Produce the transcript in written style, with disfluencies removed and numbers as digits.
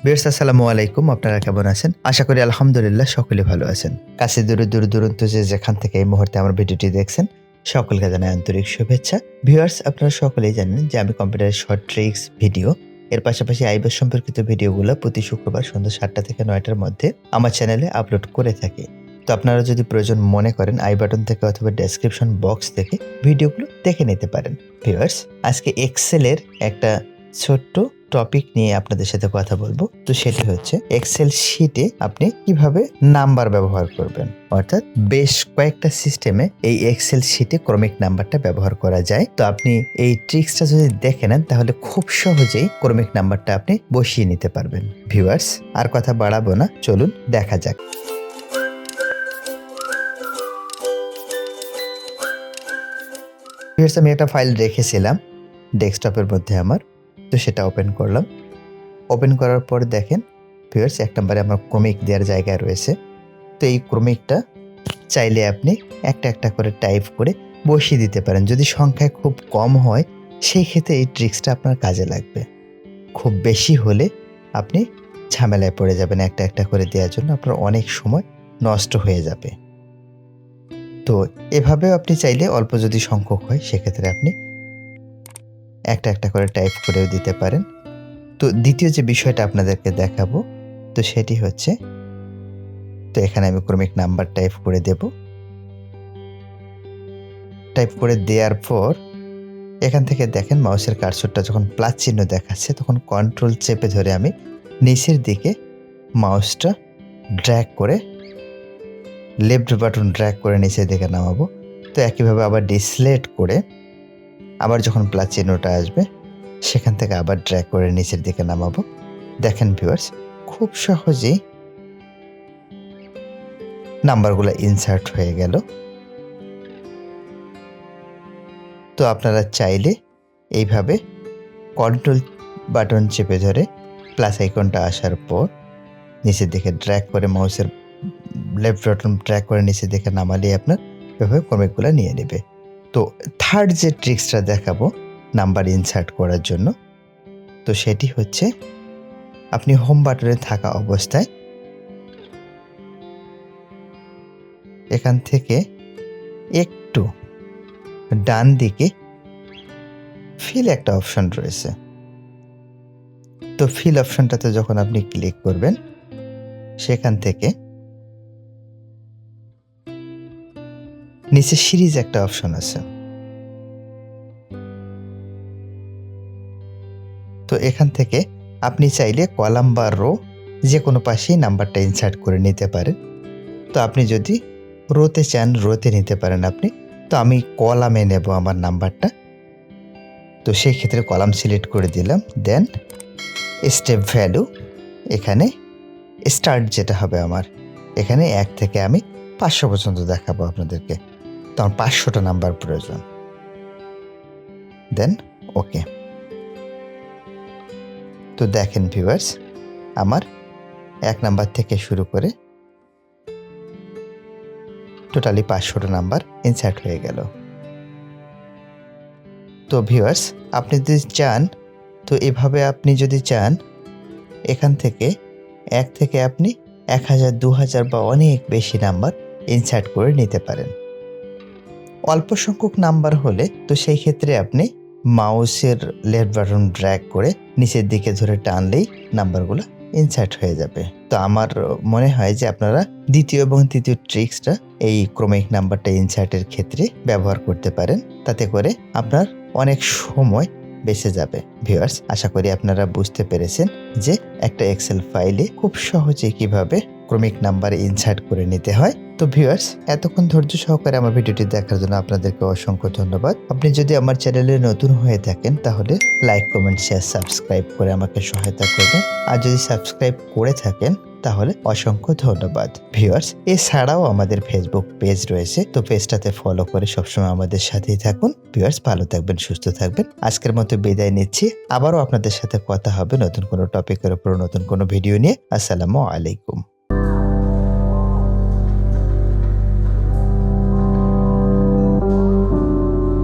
Viewers আসসালামু আলাইকুম, আপনারা কেমন আছেন? আশা করি আলহামদুলিল্লাহ সকলে ভালো আছেন। কাছে দূরে দূরান্ত যেখান থেকে এই মুহূর্তে আমার ভিডিওটি দেখছেন সকলকে জানাই আন্তরিক শুভেচ্ছা। ভিউয়ার্স আপনারা সকলেই জানেন যে আমি কম্পিউটারের শর্ট ট্রিক্স ভিডিও এর পাশাপাশি আইবাস সম্পর্কিত ভিডিওগুলো প্রতি শুক্রবার সন্ধ্যা ৭টা থেকে ৯টার মধ্যে আমার চ্যানেলে আপলোড করে থাকি। তো আপনারা যদি প্রয়োজন মনে করেন আই বাটন থেকে অথবা ডেসক্রিপশন বক্স থেকে ভিডিওগুলো দেখে নিতে পারেন। ভিউয়ার্স আজকে এক্সেলের একটা ছোট্ট টপিক নিয়ে আপনাদের সাথে কথা বলবো। তো সেটি হচ্ছে এক্সেল শিটে আপনি কিভাবে নাম্বার ব্যবহার করবেন, অর্থাৎ বেশ কয়েকটা সিস্টেমে এই এক্সেল শিটে ক্রমিক নাম্বারটা ব্যবহার করা যায়। তো আপনি এই ট্রিক্সটা যদি দেখে নেন তাহলে খুব সহজেই ক্রমিক নাম্বারটা আপনি বসিয়ে নিতে পারবেন। ভিউয়ার্স আর কথা বাড়াবো না, চলুন দেখা যাক। ভিউয়ার্স আমি একটা ফাইল রেখেছিলাম ডেস্কটপের মধ্যে আমার, তো সেটা ওপেন করলাম। ওপেন করার পর দেখেন ভিউয়ার্স ১ নম্বরে আমার ক্রমিক দেওয়ার জায়গা রয়েছে। তো এই ক্রমিকটা চাইলে আপনি একটা একটা করে টাইপ করে বসিয়ে দিতে পারেন। যদি সংখ্যায় খুব কম হয় সেই ক্ষেত্রে এই ট্রিক্সটা আপনার কাজে লাগবে। খুব বেশি হলে আপনি ঝামেলায় পড়ে যাবেন একটা একটা করে দেওয়ার জন্য, আপনার অনেক সময় নষ্ট হয়ে যাবে। তো এভাবেও আপনি চাইলে অল্প যদি সংখ্যক হয় সেক্ষেত্রে আপনি একটা একটা করে টাইপ করেও দিতে পারেন। তো দ্বিতীয় যে বিষয়টা আপনাদেরকে দেখাবো তো সেটি হচ্ছে, তো এখানে আমি ক্রমিক নাম্বার টাইপ করে দেব। টাইপ করে দেওয়ার পর এখান থেকে দেখেন মাউসের কার্সরটা যখন প্লাস চিহ্ন দেখাচ্ছে তখন কন্ট্রোল চেপে ধরে আমি নিচের দিকে মাউসটা ড্র্যাগ করে লেফট বাটন ড্র্যাগ করে নিচের দিকে নামাবো। তো একইভাবে আবার ডিসলেট করে আবার যখন প্লাস চিহ্নটা আসবে সেখান থেকে আবার ড্র্যাগ করে নিচের দিকে নামাবো। দেখেন ভিউয়ার্স খুব সহজেই নাম্বারগুলো ইনসার্ট হয়ে গেল। তো আপনারা চাইলে এইভাবে কন্ট্রোল বাটন চেপে ধরে প্লাস আইকনটা আসার পর নিচের দিকে ড্র্যাগ করে মাউসের লেফট বাটন ড্র্যাগ করে নিচের দিকে নামালে আপনার এভাবে ক্রমিকগুলো নিয়ে নেবে। তো থার্ড যে ট্রিক্সটা দেখাবো নাম্বার ইনসার্ট করার জন্য, তো সেটি হচ্ছে আপনি হোম বাটনে থাকা অবস্থায় এখান থেকে একটু ডান দিকে ফিল একটা অপশন রয়েছে। তো ফিল অপশনটাতে যখন আপনি ক্লিক করবেন সেখান থেকে নিচে সিরিজ একটা অপশন আছে। তো এখান থেকে আপনি চাইলে কলাম বা রো যে কোনো পাশেই নাম্বারটা ইনসার্ট করে নিতে পারেন। তো আপনি যদি রোতে চান রোতে নিতে পারেন আপনি। তো আমি কলামে নেব আমার নাম্বারটা। তো সেই ক্ষেত্রে কলাম সিলেক্ট করে দিলাম, দেন স্টেপ ভ্যালু এখানে স্টার্ট যেটা হবে আমার এখানে ১ থেকে আমি ৫০০ পর্যন্ত দেখাবো আপনাদেরকে। তো আমার ৫০০টা নাম্বার প্রয়োজন, দেন ওকে। তো দেখেন ভিউয়ার্স আমার ১ নাম্বার থেকে শুরু করে টোটালি ৫০০টা নাম্বার ইনসার্ট হয়ে গেল। তো ভিউয়ার্স আপনি যদি চান, তো এভাবে আপনি যদি চান এখান থেকে ১ থেকে আপনি ১০০০, ২০০০ বা অনেক বেশি নাম্বার ইনসার্ট করে নিতে পারেন। অল্প সংখ্যক নাম্বার হলে তো সেই ক্ষেত্রে আপনি মাউসের লেফট বাটন ড্র্যাগ করে নিচের দিকে ধরে টানলেই নাম্বারগুলো ইনসার্ট হয়ে যাবে। তো আমার মনে হয় যে আপনারা দ্বিতীয় এবং তৃতীয় ট্রিক্সটা এই ক্রমিক নাম্বারটা ইনসার্টের ক্ষেত্রে ব্যবহার করতে পারেন, তাতে করে আপনার অনেক সময় বেঁচে যাবে। ভিউয়ার্স আশা করি আপনারা বুঝতে পেরেছেন যে একটা এক্সেল ফাইলে খুব সহজে কিভাবে ক্রমিক নাম্বার ইনসার্ট করে নিতে হয়। তো ভিউয়ার্স এতক্ষণ ধৈর্য সহকারে আমার ভিডিওটি দেখার জন্য আপনাদেরকে অসংখ্য ধন্যবাদ। আপনি যদি আমার চ্যানেলে নতুন হয়ে থাকেন তাহলে লাইক, কমেন্ট, শেয়ার, সাবস্ক্রাইব করে আমাকে সহায়তা করবেন। আর যদি সাবস্ক্রাইব করে থাকেন তাহলে অসংখ্য ধন্যবাদ। ভিউয়ার্স এছাড়াও আমাদের ফেসবুক পেজ রয়েছে, তো পেজটাতে ফলো করে সবসময় আমাদের সাথেই থাকুন। ভিউয়ার্স ভালো থাকবেন, সুস্থ থাকবেন। আজকের মতো বিদায় নিচ্ছি। আবারও আপনাদের সাথে কথা হবে নতুন কোনো টপিকের উপর, নতুন কোনো ভিডিও নিয়ে। আসসালামু আলাইকুম।